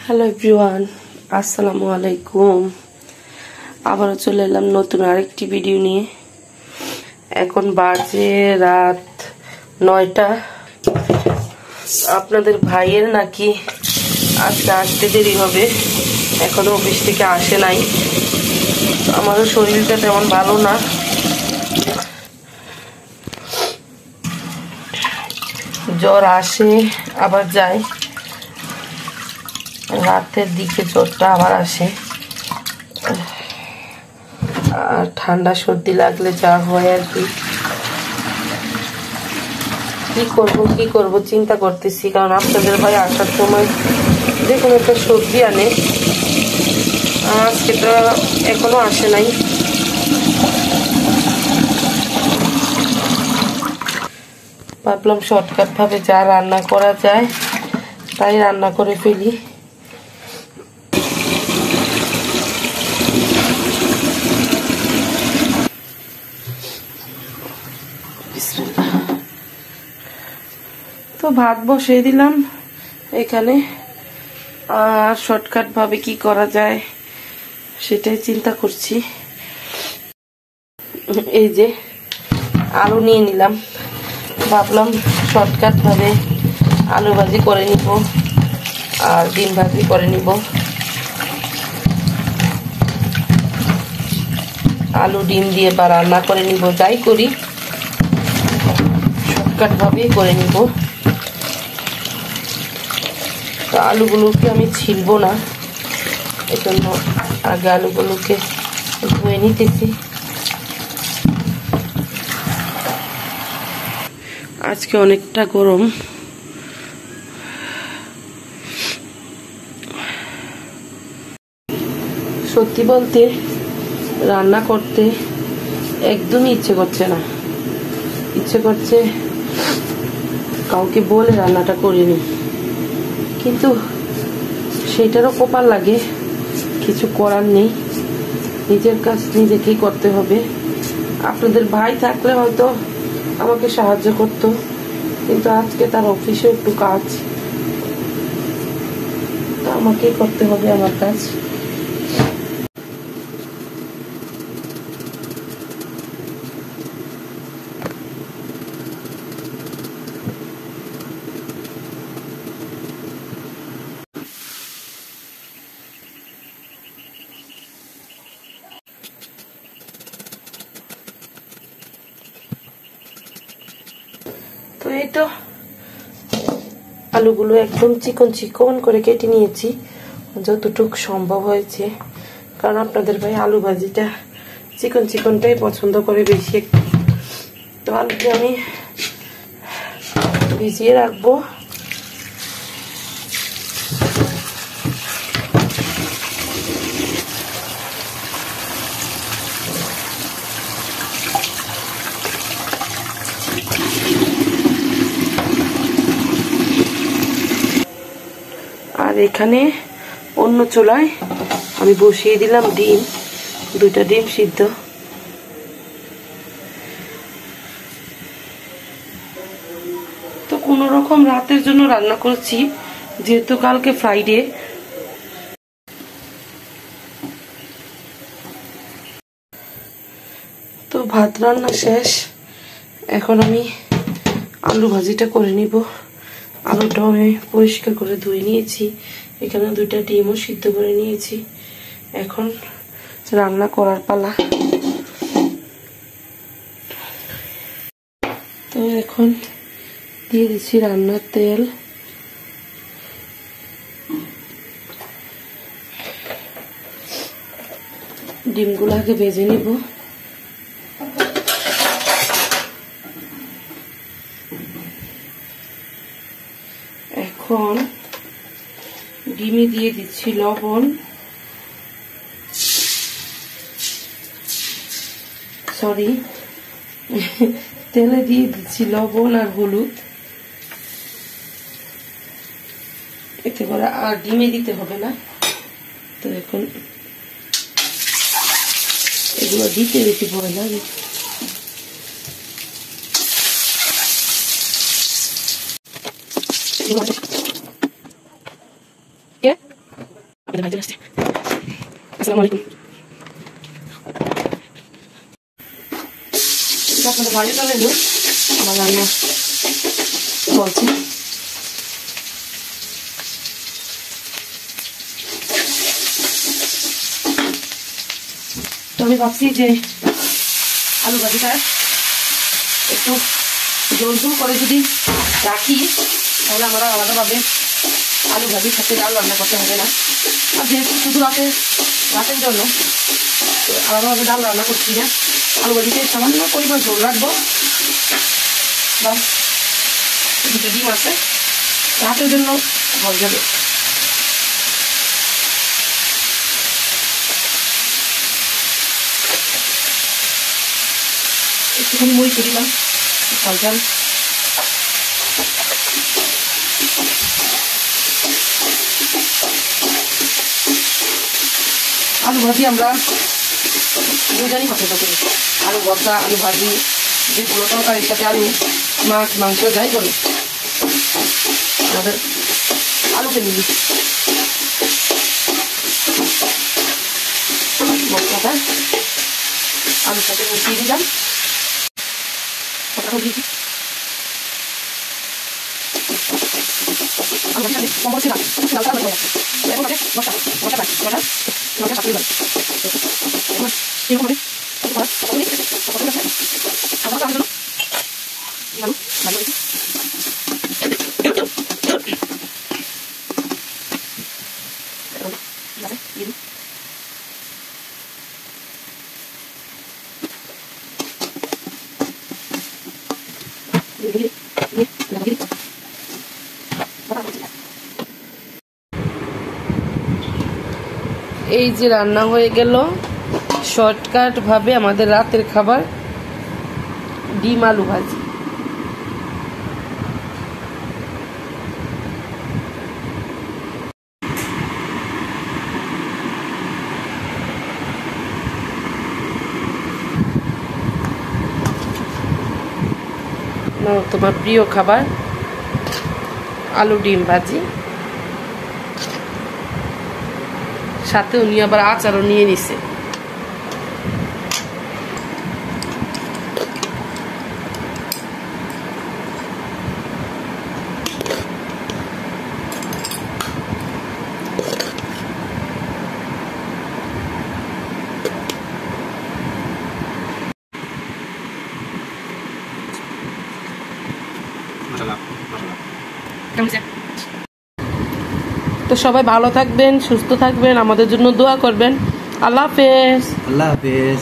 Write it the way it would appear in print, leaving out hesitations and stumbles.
Hello everyone, আসসালামু আলাইকুম। আবারও চলে এলাম নতুন আরেকটি ভিডিও নিয়ে। এখন বাজে রাত 9টা। আপনাদের ভাইয়ের নাকি আজকে আসতে দেরি হবে, এখনো অফিস থেকে আসে নাই। আমারও শরীরটা তেমন ভালো না, জ্বর আসে আবার যায়, রাতের দিকে জ্বরটা আবার আসে। আর ঠান্ডা সর্দি লাগলে যা হয় আর কি করব চিন্তা করতেছি, কারণ আপনাদের ভাই আসার সময় যে কোনো একটা সবজি আনে, আজকে তো এখনো আসে নাই। ভাবলাম শর্টকাট ভাবে যা রান্না করা যায় তাই রান্না করে ফেলি। তো ভাত বসিয়ে দিলাম এখানে, আর শর্টকাট ভাবে কি করা যায় সেটাই চিন্তা করছি। এই যে আলু নিয়ে নিলাম, ভাবলাম শর্টকাট ভাবে আলু ভাজি করে নিব আর ডিম ভাজি করে নিব। আলু ডিম দিয়ে বা রান্না করে নিব, যাই করি শর্টকাট ভাবেই করে নিব। তো আলুগুলোকে আমি ছিলবো না, এজন্য আগে আলুগুলোকে ধুয়ে নিতেছি। আজকে অনেকটা গরম, সত্যি বলতে রান্না করতে একদমই ইচ্ছে করছে না, ইচ্ছে করছে কাউকে বলে রান্নাটা করিনি, কিন্তু সেটারও কপাল লাগে, কিছু করার নেই, নিজের কাজ নিজেকেই করতে হবে। আপনাদের ভাই থাকলে হয়তো আমাকে সাহায্য করতো, কিন্তু আজকে তার অফিসে একটু কাজ, আমাকেই করতে হবে আমার কাজ। তো এই তো আলুগুলো একদম চিকন চিকন করে কেটে নিয়েছি, যতটুকু সম্ভব হয়েছে, কারণ আপনাদের ভাই আলু ভাজিটা চিকন চিকনটাই পছন্দ করে বেশি। তো আলুকে আমি ভিজিয়ে রাখবো। আর এখানে অন্য চুলায় আমি বসিয়ে দিলাম ডিম, 2টা ডিম সিদ্ধ। তো কোনো রকম রাতের জন্য রান্না করছি, যেহেতু কালকে ফ্রাইডে। তো ভাত রান্না শেষ, এখন আমি আলু ভাজিটা করে নিব। আলুটাও আমি পরিষ্কার করে ধুয়ে নিয়েছি, এখানে 2টা ডিমও সিদ্ধ করে নিয়েছি। এখন রান্না করার পালা। তো এখন দিয়ে দিচ্ছি রান্নার তেল, ডিমগুলো আগে ভেজে নিব। এখন ডিমে দিয়ে দিচ্ছি লবণ, তেলে দিয়ে দিচ্ছি লবণ আর হলুদ, এতে করে আর ডিমে দিতে হবে না। তো এখন এগুলো দিতে বেশি ভয় লাগে। আসসালামু আলাইকুম। আপনাদের ভালো চলে আমার রান্না চলছে। তো আমি ভাবছি যে আলু ভাজিটা একটু জোল জোল করে যদি রাখি তাহলে আমরা আলাদাভাবে আলু ভাজির সাথে ডাল রান্না করতে হবে না। আর যেহেতু শুধু রাতের জন্য আলাদাভাবে ডাল রান্না করছি না, আলু ভাজিতে সামান্য পরিমাণ ঝোল রাখবো। বাস দুটো ডিম আছে, রাতের জন্য হয়ে যাবে। একটুখানি মরিচ দিলাম, ঝাল ঝাল। আলু ভাজি আমরা দুজনই পছন্দ করি। আলু ভর্তা, আলু ভাজি, যে কোনো তরকারির সাথে আলু, মাছ, মাংস যাই করি আমাদের আলু ফ্যামিলি। মশলাটা আলুর সাথে মিশিয়ে দিলাম। এই যে রান্না হয়ে গেল শর্টকাট ভাবে আমাদের রাতের খাবার ডিম আলু ভাজি। তোমার প্রিয় খাবার আলু ডিম ভাজি, সাথে উনি আবার আচারও নিয়ে নিছে। তো সবাই ভালো থাকবেন, সুস্থ থাকবেন, আমাদের জন্য দোয়া করবেন। আল্লাহ হাফেজ। আল্লাহ হাফেজ।